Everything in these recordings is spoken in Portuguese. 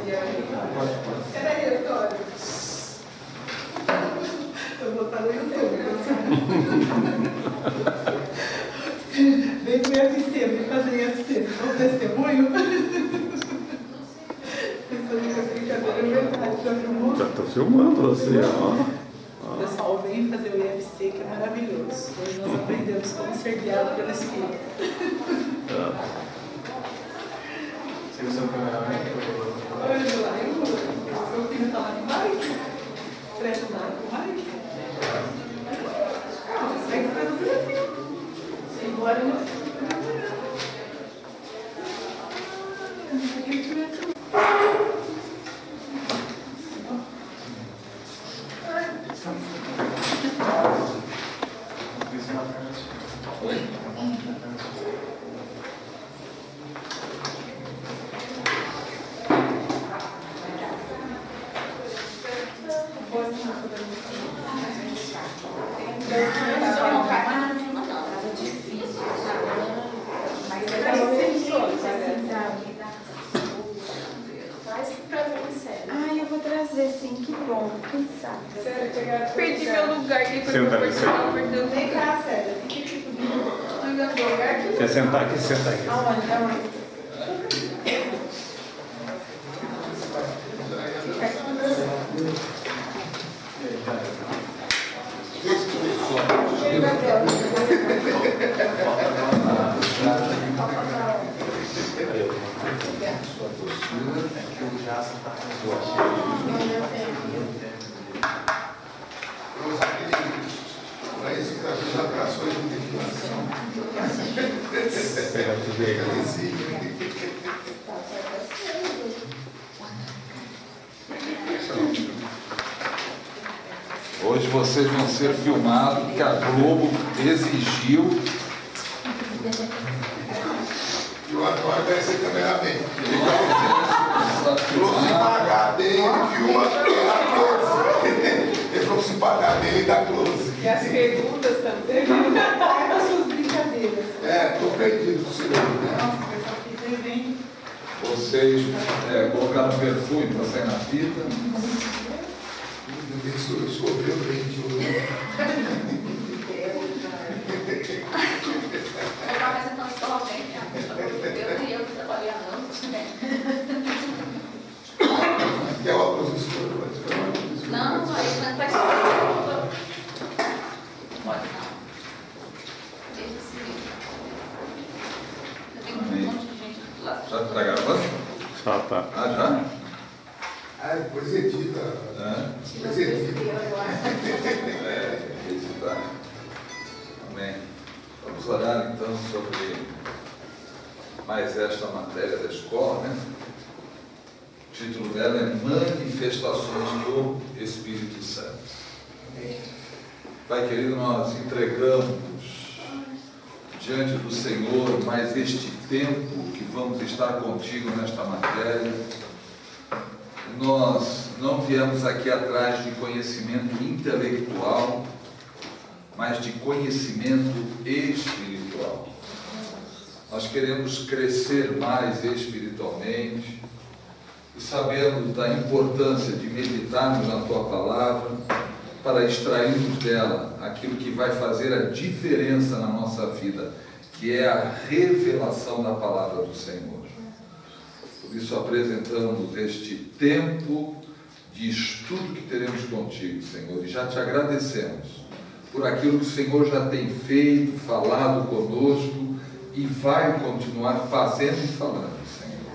E aí? Peraí, Antônio. Eu vou botar no YouTube. Vem pro IFC, vem fazer IFC. Não testemunho? Pensando que é brincadeira, é verdade. Já filmou? Já estou filmando você, ó. Pessoal, vem fazer o IFC, que é maravilhoso. Hoje nós aprendemos como ser guiado pelo Espírito. Se o seu cameraman Olha lá, seu filho está lá embaixo? Fred está lá embaixo? Segue ficando por aqui. Embora não. Eu vou trazer sim, que bom, quem sabe. Perdi meu lugar, quem foi Senta meu ali, personal, perdeu. Vem cá, Célia. Fica aqui comigo. Quer sentar aqui? Senta aqui. Aonde? Aonde? Hoje vocês vão ser filmados, porque a Globo exigiu. E o Antônio vai ser cameraman. Se pagar dele, ele filma a close. Ele falou se pagar dele, dá close. E as perguntas também. As suas brincadeiras. Tô perdido com o senhor. Nossa, o pessoal aqui vem. Vocês colocaram perfume para sair na fita. Eu escovei o dente hoje. Eu estava apresentando escola bem, eu trabalhando. Quer óculos escuros? Não, aí não está escuro. Pode não. Deixa assim. Eu tenho um monte de gente lá. Já está gravando? Já tá. Ah, já? Depois edita. Depois edita. Editar. Amém. Vamos orar então sobre mais esta matéria da escola, né? O título dela é Manifestações do Espírito Santo. Pai querido, nós entregamos diante do Senhor mais este tempo que vamos estar contigo nesta matéria. Nós não viemos aqui atrás de conhecimento intelectual, mas de conhecimento espiritual. Nós queremos crescer mais espiritualmente e sabemos da importância de meditarmos na Tua Palavra para extrairmos dela aquilo que vai fazer a diferença na nossa vida, que é a revelação da Palavra do Senhor. Por isso apresentamos este tempo de estudo que teremos contigo, Senhor, e já te agradecemos por aquilo que o Senhor já tem feito, falado conosco e vai continuar fazendo e falando, Senhor.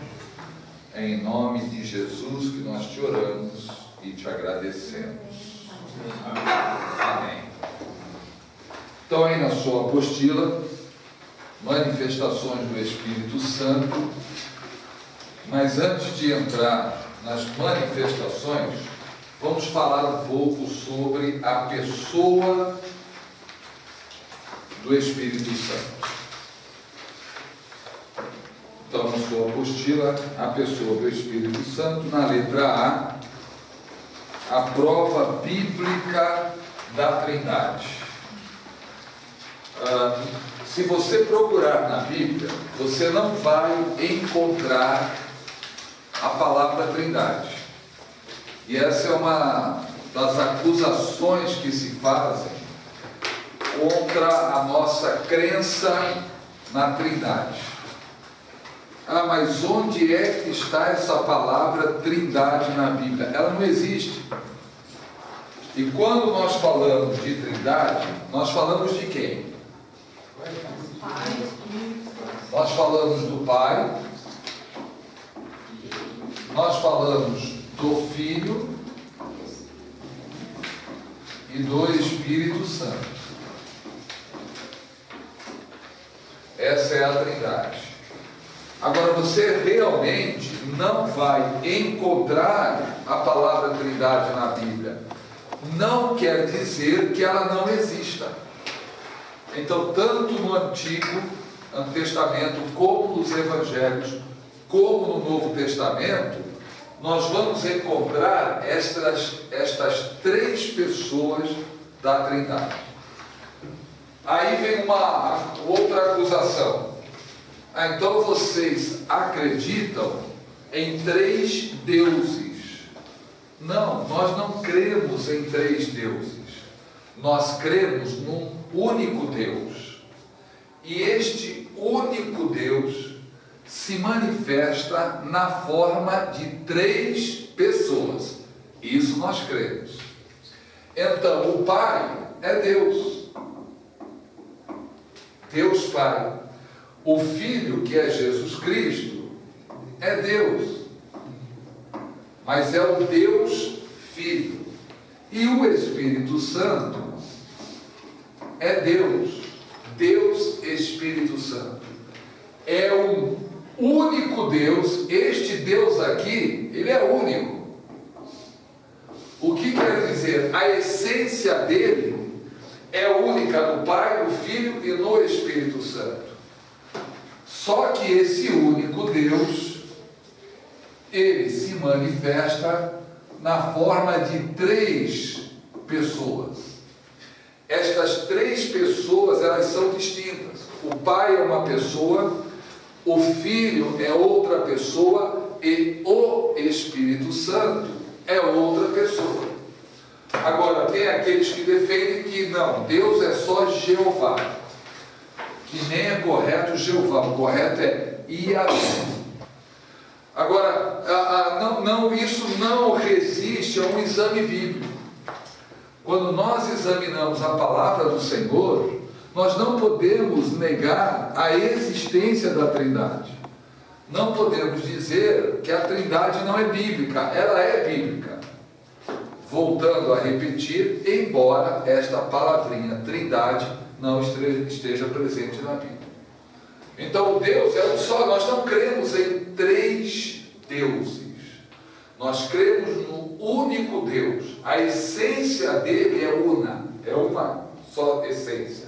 É em nome de Jesus que nós te oramos e te agradecemos. Amém. Então, aí na sua apostila, Manifestações do Espírito Santo. Mas antes de entrar nas manifestações, vamos falar um pouco sobre a pessoa do Espírito Santo. Então, na sua apostila, a pessoa do Espírito Santo, na letra a prova bíblica da Trindade. Se você procurar na Bíblia, você não vai encontrar a palavra Trindade. E essa é uma das acusações que se fazem contra a nossa crença na Trindade. Ah, mas onde é que está essa palavra Trindade na Bíblia? Ela não existe. E quando nós falamos de Trindade, nós falamos de quem? Nós falamos do Pai, nós falamos do Filho e do Espírito Santo. Essa é a Trindade. Agora, você realmente não vai encontrar a palavra Trindade na Bíblia. Não quer dizer que ela não exista. Então, tanto no Antigo Testamento, como nos Evangelhos, como no Novo Testamento, nós vamos encontrar estas três pessoas da Trindade. Aí vem uma outra acusação. Então vocês acreditam em três deuses. Não, nós não cremos em três deuses. Nós cremos num único Deus. E este único Deus se manifesta na forma de três pessoas. Isso nós cremos. Então, o Pai é Deus. Deus Pai. O Filho, que é Jesus Cristo, é Deus. Mas é o Deus Filho. E o Espírito Santo é Deus. Deus Espírito Santo. É um único Deus. Este Deus aqui, ele é único. O que quer dizer? A essência dele é única no Pai, no Filho e no Espírito Santo. Só que esse único Deus, ele se manifesta na forma de três pessoas. Estas três pessoas, elas são distintas. O Pai é uma pessoa, o Filho é outra pessoa e o Espírito Santo é outra pessoa. Agora, tem aqueles que defendem que não, Deus é só Jeová. Que nem é correto Jeová, o correto é Iavé. Agora, isso não resiste a um exame bíblico. Quando nós examinamos a palavra do Senhor, nós não podemos negar a existência da Trindade. Não podemos dizer que a Trindade não é bíblica, ela é bíblica. Voltando a repetir, embora esta palavrinha Trindade não esteja presente na Bíblia. Então, Deus é um só. Nós não cremos em três deuses. Nós cremos no único Deus. A essência dele é una. É uma só essência.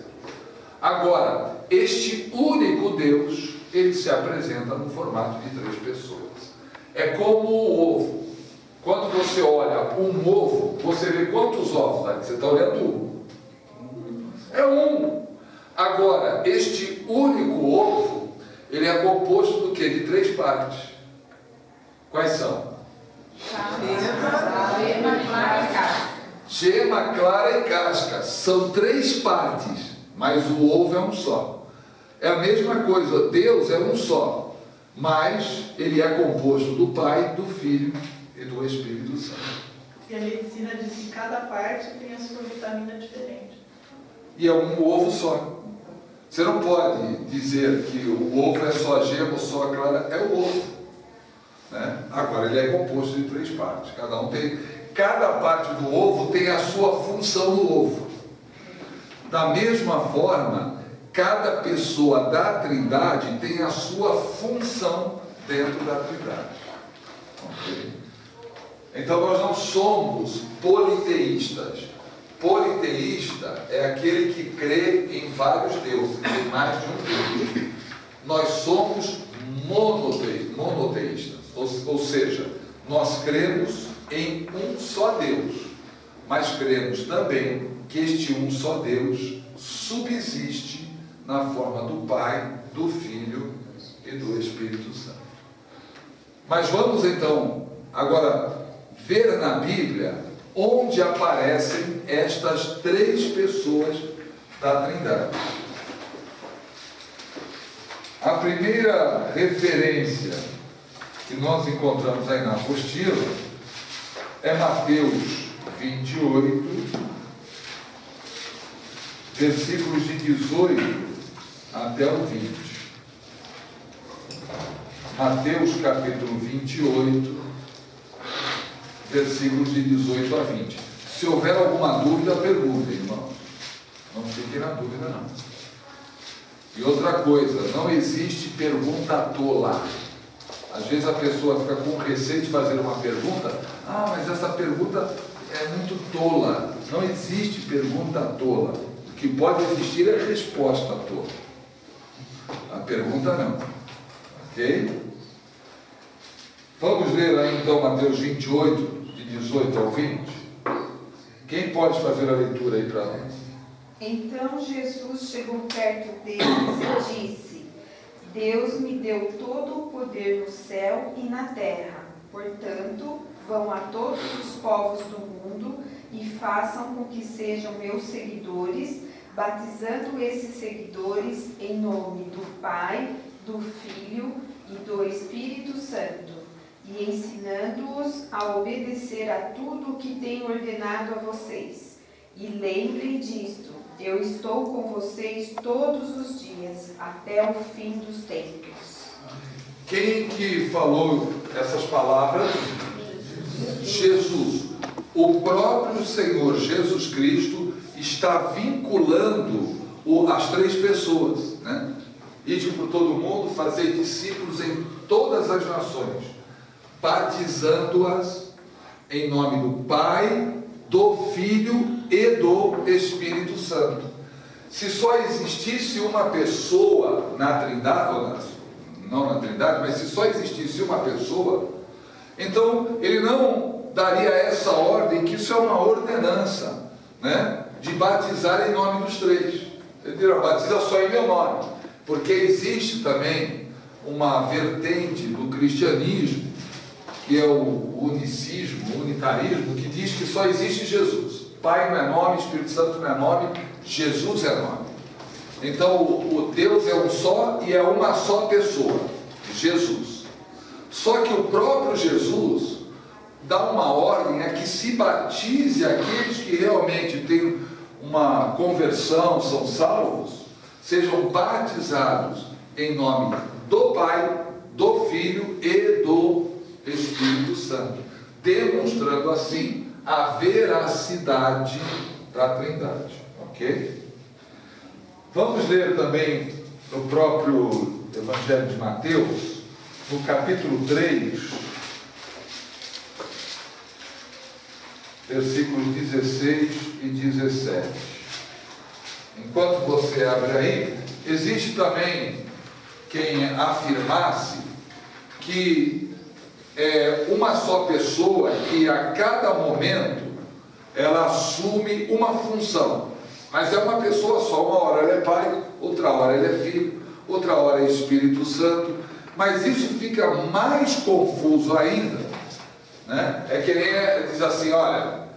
Agora, este único Deus, ele se apresenta no formato de três pessoas. É como o ovo. Quando você olha um ovo, você vê quantos ovos? Né? Você está olhando um. É um. Agora, este único ovo, ele é composto do quê? De três partes. Quais são? Gema, clara e casca. São três partes, mas o ovo é um só. É a mesma coisa, Deus é um só, mas ele é composto do Pai, do Filho e do Espírito Santo. E a medicina diz que cada parte tem a sua vitamina diferente. E é um ovo só. Você não pode dizer que o ovo é só a gema ou só a clara, é o ovo. Né? Agora, ele é composto de três partes. Cada parte do ovo tem a sua função no ovo. Da mesma forma, cada pessoa da Trindade tem a sua função dentro da Trindade. Okay? Então, nós não somos politeístas. Politeísta é aquele que crê em vários deuses, em mais de um Deus. Nós somos monoteístas, ou seja, nós cremos em um só Deus, mas cremos também que este um só Deus subsiste na forma do Pai, do Filho e do Espírito Santo. Mas vamos então agora ver na Bíblia onde aparecem estas três pessoas da Trindade. A primeira referência que nós encontramos aí na apostila é Mateus 28, versículos de 18 até o 20. Mateus capítulo 28, versículos de 18 a 20. Se houver alguma dúvida, perguntem, irmãos. Não fiquem na dúvida, não. E outra coisa, não existe pergunta tola. Às vezes a pessoa fica com receio de fazer uma pergunta. Ah, mas essa pergunta é muito tola. Não existe pergunta tola. O que pode existir é resposta tola. A pergunta não. Ok? Vamos ler aí então Mateus 28, de 18 ao 20. Quem pode fazer a leitura aí para nós? Então Jesus chegou perto deles e disse: Deus me deu todo o poder no céu e na terra. Portanto, vão a todos os povos do mundo e façam com que sejam meus seguidores, batizando esses seguidores em nome do Pai, do Filho e do Espírito Santo, e ensinando-os a obedecer a tudo o que tenho ordenado a vocês. E lembrem disto: eu estou com vocês todos os dias, até o fim dos tempos. Quem que falou essas palavras? Jesus. O próprio Senhor Jesus Cristo está vinculando as três pessoas, né? Ide por todo mundo, fazer discípulos em todas as nações, batizando-as em nome do Pai, do Filho e do Espírito Santo. Se só existisse uma pessoa na Trindade, não na Trindade, mas se só existisse uma pessoa, então ele não daria essa ordem, que isso é uma ordenança, né, de batizar em nome dos três. Ele diria: batiza só em meu nome, porque existe também uma vertente do cristianismo, que é o unicismo, o unitarismo, que diz que só existe Jesus. Pai não é nome, Espírito Santo não é nome, Jesus é nome. Então o Deus é um só e é uma só pessoa, Jesus. Só que o próprio Jesus dá uma ordem a que se batize aqueles que realmente têm uma conversão, são salvos, sejam batizados em nome do Pai, do Filho e do Espírito Santo, demonstrando assim a veracidade da Trindade. Ok? Vamos ler também no próprio Evangelho de Mateus, no capítulo 3, versículos 16 e 17. Enquanto você abre aí, existe também quem afirmasse que é uma só pessoa que a cada momento ela assume uma função, mas é uma pessoa só. Uma hora ele é pai, outra hora ele é filho, outra hora é Espírito Santo. Mas isso fica mais confuso ainda, né? É que nem diz assim: olha,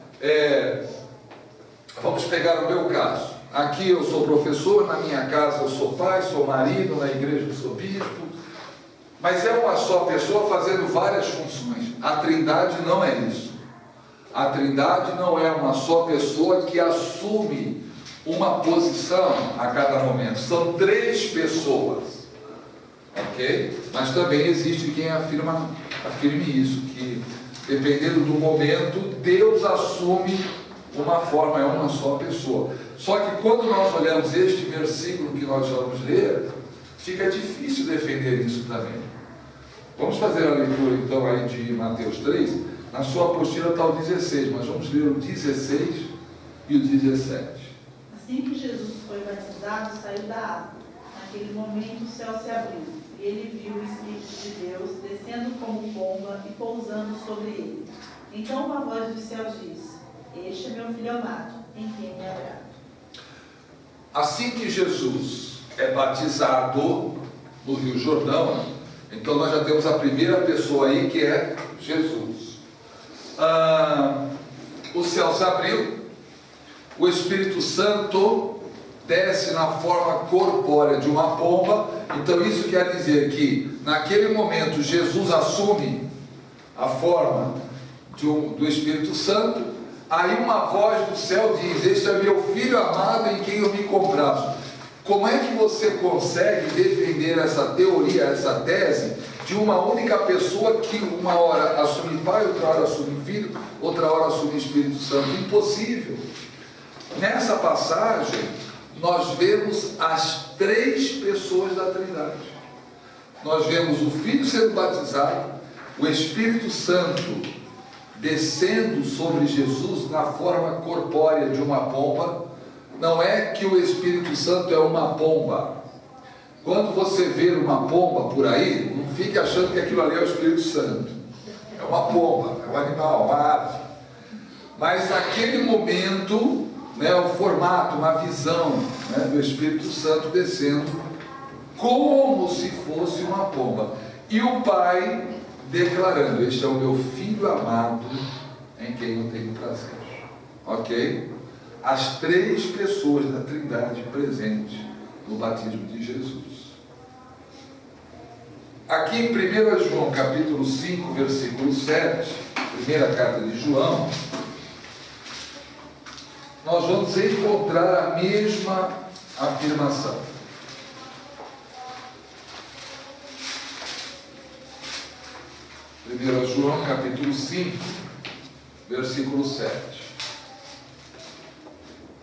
vamos pegar o meu caso. Aqui eu sou professor, na minha casa eu sou pai, sou marido, na igreja eu sou bispo. Mas é uma só pessoa fazendo várias funções. A Trindade não é isso. A Trindade não é uma só pessoa que assume uma posição a cada momento. São três pessoas. Ok? Mas também existe quem afirme isso, que dependendo do momento, Deus assume uma forma, é uma só pessoa. Só que quando nós olhamos este versículo que nós vamos ler, fica difícil defender isso também. Vamos fazer a leitura então aí de Mateus 3. Na sua apostila está o 16, mas vamos ler o 16 e o 17. Assim que Jesus foi batizado, saiu da água. Naquele momento o céu se abriu, e ele viu o Espírito de Deus descendo como pomba e pousando sobre ele. Então uma voz dos céus disse: Este é meu filho amado, em quem me agrado. Assim que Jesus é batizado no Rio Jordão, Então nós já temos a primeira pessoa aí, que é Jesus. O céu se abriu, o Espírito Santo desce na forma corpórea de uma pomba. Então isso quer dizer que naquele momento Jesus assume a forma do Espírito Santo. Aí uma voz do céu diz: este é meu filho amado em quem eu me comprazo. Como é que você consegue defender essa teoria, essa tese de uma única pessoa que uma hora assume pai, outra hora assume filho, outra hora assume Espírito Santo? Impossível. Nessa passagem nós vemos as três pessoas da Trindade. Nós vemos o Filho sendo batizado, o Espírito Santo descendo sobre Jesus na forma corpórea de uma pomba. Não é que o Espírito Santo é uma pomba. Quando você vê uma pomba por aí, não fique achando que aquilo ali é o Espírito Santo. É uma pomba, é um animal, uma ave. Mas naquele momento, o formato, uma visão do Espírito Santo descendo como se fosse uma pomba. E o Pai declarando: este é o meu filho amado em quem eu tenho prazer. Ok? As três pessoas da Trindade presentes no batismo de Jesus. Aqui em 1 João capítulo 5, versículo 7, primeira carta de João, nós vamos encontrar a mesma afirmação. João capítulo 5, versículo 7.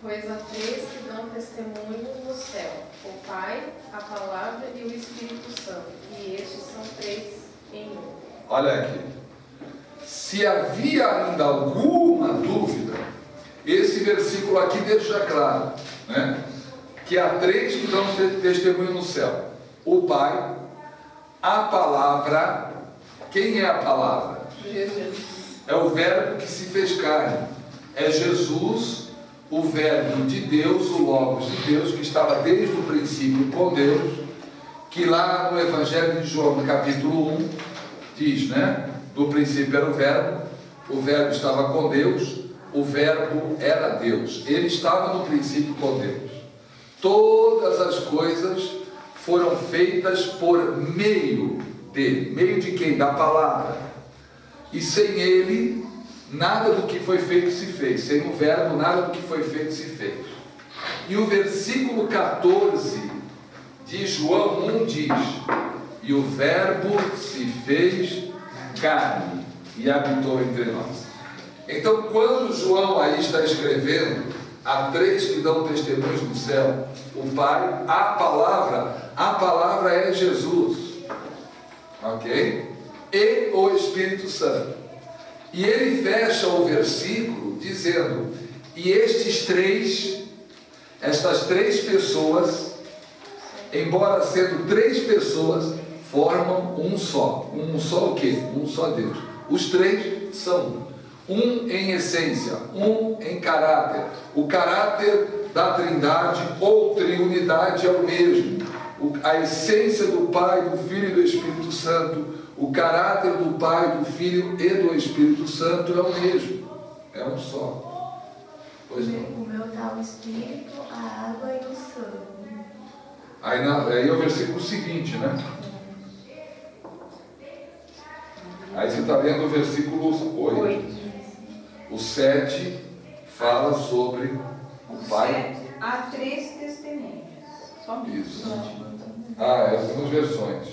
Pois há três que dão testemunho no céu: o Pai, a Palavra e o Espírito Santo. E estes são três em um. Olha aqui. Se havia ainda alguma dúvida, esse versículo aqui deixa claro, que há três que dão testemunho no céu: o Pai, a Palavra. Quem é a Palavra? Jesus. É o Verbo que se fez carne. É Jesus, o Verbo de Deus, o Logos de Deus, que estava desde o princípio com Deus, que lá no Evangelho de João, no capítulo 1, diz, no princípio era o Verbo estava com Deus, o Verbo era Deus, ele estava no princípio com Deus. Todas as coisas foram feitas por meio dele. Meio de quem? Da Palavra. E sem ele, nada do que foi feito se fez. Sem o Verbo, nada do que foi feito se fez. E o versículo 14 de João 1 diz: e o Verbo se fez carne e habitou entre nós. Então, quando João aí está escrevendo, há três que dão testemunhos no céu: o Pai, a Palavra é Jesus, ok? E o Espírito Santo. E ele fecha o versículo dizendo: e estas três pessoas, embora sendo três pessoas, formam um só. Um só o quê? Um só Deus. Os três são um em essência, um em caráter. O caráter da Trindade ou Triunidade é o mesmo. A essência do Pai, do Filho e do Espírito Santo, o caráter do Pai, do Filho e do Espírito Santo é o mesmo. É um só. Pois não. O meu está o Espírito, a água e o sangue. Aí é o versículo seguinte, Aí você está lendo o versículo 8. O 7 fala sobre o Pai. Há três testemunhas. Só isso. Algumas versões.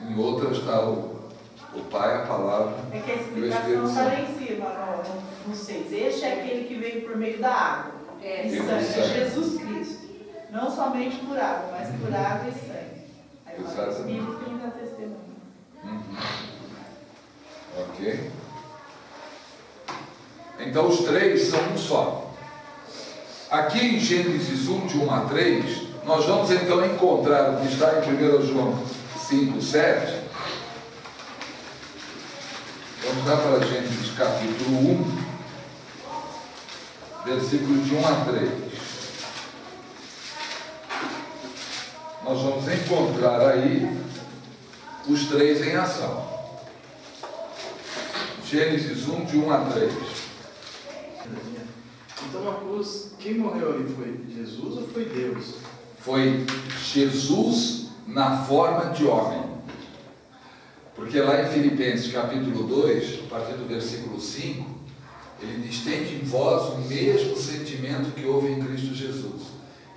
Em outras está o Pai, a Palavra. É que a e o Espírito explicação está lá Santo. em cima, no 6. Este é aquele que veio por meio da água e E sangue. sangue. Jesus Cristo. Não somente por água, mas por água e sangue. Aí fala o Exatamente. Espírito que dá testemunho. Ok? Então os três são um só. Aqui em Gênesis 1, de 1 a 3, nós vamos então encontrar o que está em 1 João 5, 7. Vamos lá para Gênesis capítulo 1, versículos de 1 a 3. Nós vamos encontrar aí os três em ação. Gênesis 1, de 1 a 3. Então a cruz, quem morreu ali foi Jesus ou foi Deus? Foi Jesus na forma de homem. Porque lá em Filipenses capítulo 2, a partir do versículo 5, ele diz: tende em vós o mesmo sentimento que houve em Cristo Jesus,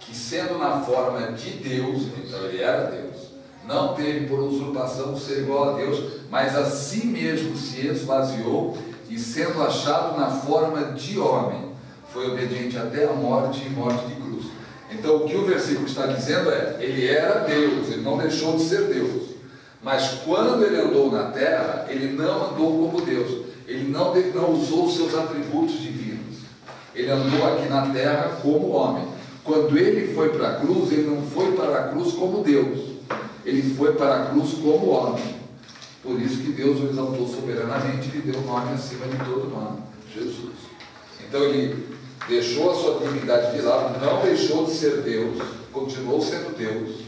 que sendo na forma de Deus, então ele era Deus, não teve por usurpação o ser igual a Deus, mas a si mesmo se esvaziou, e sendo achado na forma de homem, foi obediente até a morte e morte de cruz. Então o que o versículo está dizendo é, ele era Deus, ele não deixou de ser Deus, mas quando ele andou na terra, ele não andou como Deus, ele não usou os seus atributos divinos, ele andou aqui na terra como homem. Quando ele foi para a cruz, ele não foi para a cruz como Deus, ele foi para a cruz como homem. Por isso que Deus o exaltou soberanamente e lhe deu o nome acima de todo nome, Jesus. Então ele deixou a sua divindade de lado, não deixou de ser Deus, continuou sendo Deus,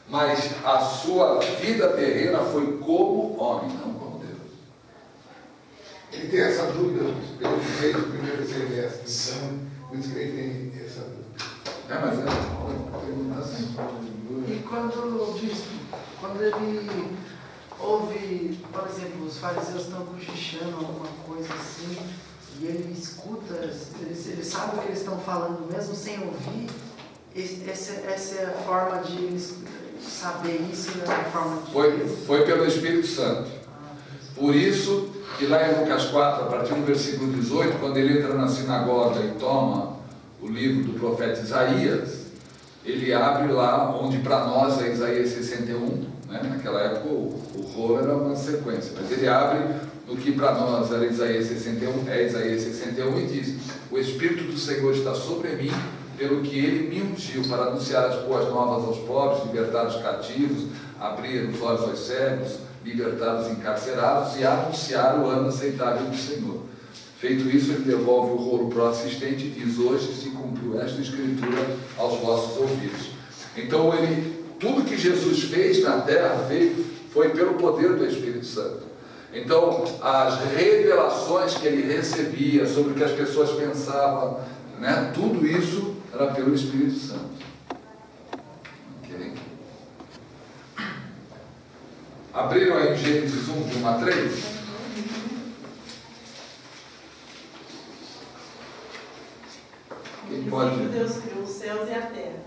mas a sua vida terrena foi como homem, não como Deus. Ele tem essa dúvida, pelo que fez o primeiro semestre, então, por isso que ele tem essa dúvida. Mas é pergunta assim. E quando ele ouve, por exemplo, os fariseus estão cochichando alguma coisa assim, e ele escuta, ele sabe o que eles estão falando, mesmo sem ouvir, essa é a forma de eles saber isso, é a forma de... Foi pelo Espírito Santo. Por isso que lá em Lucas 4, a partir do versículo 18, quando ele entra na sinagoga e toma o livro do profeta Isaías, ele abre lá onde para nós é Isaías 61, né? Naquela época o rolo era uma sequência, mas ele abre no que para nós era Isaías 61, é Isaías 61, e diz: o Espírito do Senhor está sobre mim, pelo que ele me ungiu para anunciar as boas novas aos pobres, libertar os cativos, abrir os olhos aos cegos, libertar os encarcerados e anunciar o ano aceitável do Senhor. Feito isso, ele devolve o rolo para o assistente e diz: hoje se cumpriu esta escritura aos vossos ouvidos. Então tudo que Jesus fez na terra foi pelo poder do Espírito Santo. Então as revelações que ele recebia sobre o que as pessoas pensavam, né, tudo isso era pelo Espírito Santo. Okay. Abriram aí Gênesis 1, de 1 a 3? No princípio Deus criou os céus e a terra.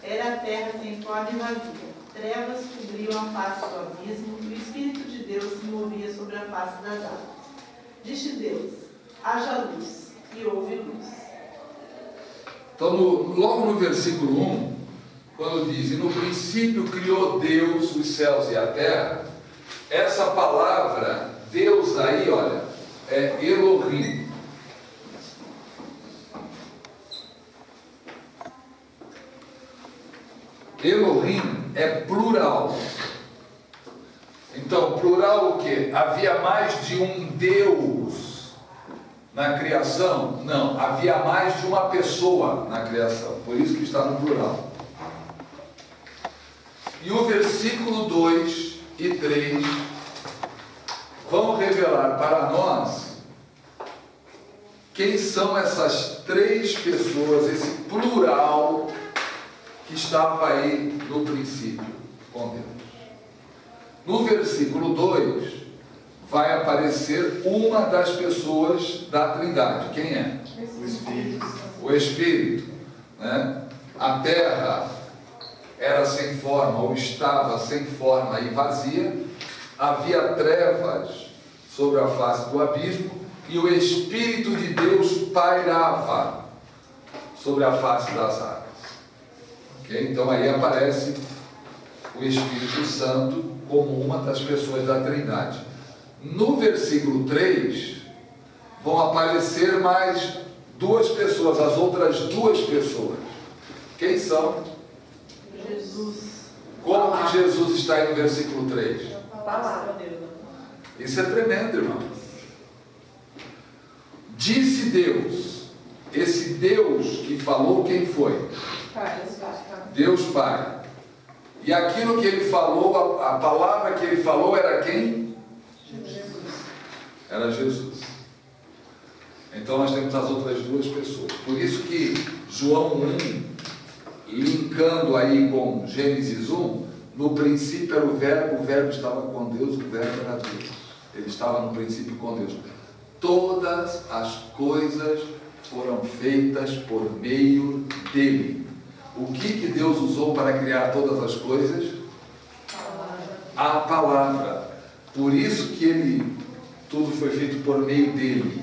Era a terra sem forma e vazia. Trevas cobriam a face do abismo e o Espírito de Deus se movia sobre a face das águas. Disse Deus: haja luz, e houve luz. Então, logo no versículo 1, quando diz: e no princípio criou Deus os céus e a terra, essa palavra Deus aí, olha, é Elohim. Elohim é plural. Então, plural o quê? Havia mais de um Deus na criação? Não, havia mais de uma pessoa na criação, por isso que está no plural. E o versículo 2 e 3 vão revelar para nós quem são essas três pessoas, esse plural que estava aí no princípio com Deus. No versículo 2 vai aparecer uma das pessoas da Trindade. Quem é? O Espírito. O Espírito, né? A terra era sem forma, ou estava sem forma e vazia, havia trevas sobre a face do abismo, e o Espírito de Deus pairava sobre a face das águas. Okay? Então aí aparece o Espírito Santo como uma das pessoas da Trindade. No versículo 3 vão aparecer mais duas pessoas, as outras duas pessoas. Quem são? Jesus. Como que Jesus está aí no versículo 3? Palavra. Isso é tremendo, irmão. Disse Deus. Esse Deus que falou, quem foi? Pai. Deus Pai. E aquilo que ele falou, a palavra que ele falou era quem? Jesus. Era Jesus. Então nós temos as outras duas pessoas. Por isso que João 1, linkando aí com Gênesis 1, no princípio era o verbo estava com Deus, o verbo era Deus. Ele estava no princípio com Deus. Todas as coisas foram feitas por meio dele. O que Deus usou para criar todas as coisas? A palavra. Por isso que tudo foi feito por meio dele.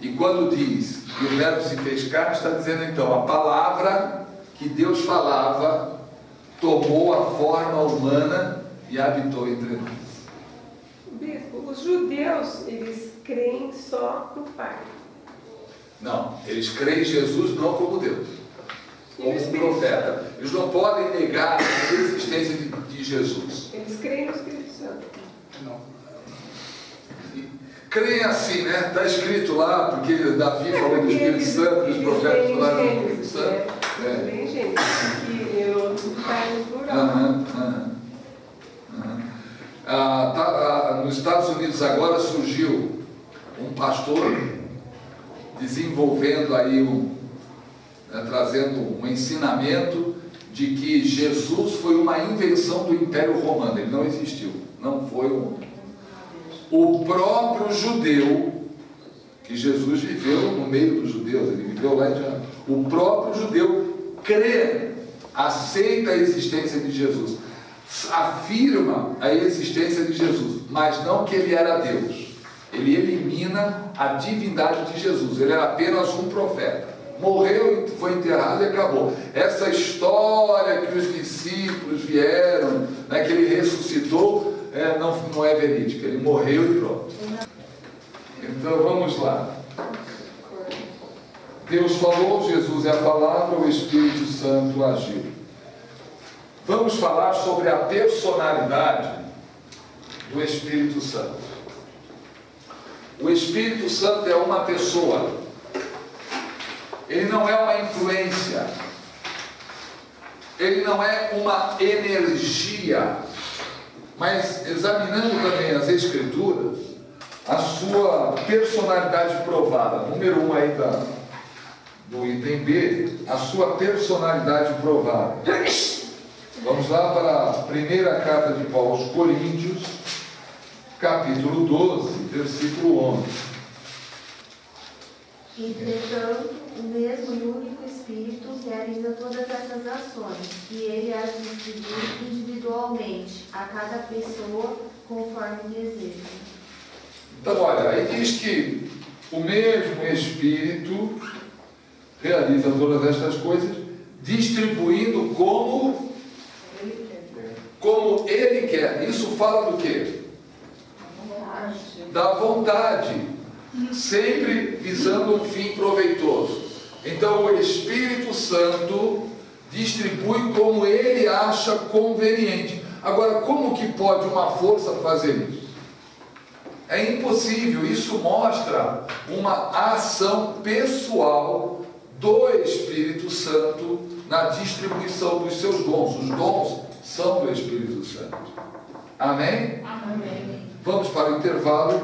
E quando diz que o verbo se fez carne, está dizendo então, a palavra que Deus falava tomou a forma humana e habitou entre nós. Bispo, os judeus, eles creem só no Pai. Não, eles creem em Jesus não como Deus, como um profeta. Eles não podem negar a existência de Jesus. Eles creem no Espírito Santo. Não. Creem assim, né? Está escrito lá, porque Davi falou do Espírito Santo, os profetas falaram do Espírito Santo. Tem gente que eu está no plural. Nos Estados Unidos agora surgiu um pastor desenvolvendo aí trazendo um ensinamento de que Jesus foi uma invenção do Império Romano. Ele não existiu, não foi o próprio judeu, que Jesus viveu no meio dos judeus, ele viveu lá em Israel. O próprio judeu crê, aceita a existência de Jesus, afirma a existência de Jesus, mas não que ele era Deus. Ele elimina a divindade de Jesus, ele era apenas um profeta. Morreu, foi enterrado e acabou. Essa história que os discípulos vieram, né, que ele ressuscitou, não é verídica. Ele morreu e pronto. Então vamos lá. Deus falou, Jesus é a palavra, o Espírito Santo agiu. Vamos falar sobre a personalidade do Espírito Santo. O Espírito Santo é uma pessoa. Ele não é uma influência. Ele não é uma energia. Mas examinando também as Escrituras, a sua personalidade provada, número 1 aí do item B, a sua personalidade provada. Vamos lá para a primeira carta de Paulo aos Coríntios, capítulo 12, versículo 11. Entretanto, o mesmo e único Espírito realiza todas essas ações, e ele as distribui individualmente, a cada pessoa, conforme deseja. Então, olha, aí diz que o mesmo Espírito realiza todas estas coisas, distribuindo como ele quer. Isso fala do quê? Da vontade. Sempre visando um fim proveitoso. Então o Espírito Santo distribui como ele acha conveniente. Agora, como que pode uma força fazer isso? É impossível. Isso mostra uma ação pessoal do Espírito Santo na distribuição dos seus dons. Os dons são do Espírito Santo. Amém? Amém. Vamos para o intervalo.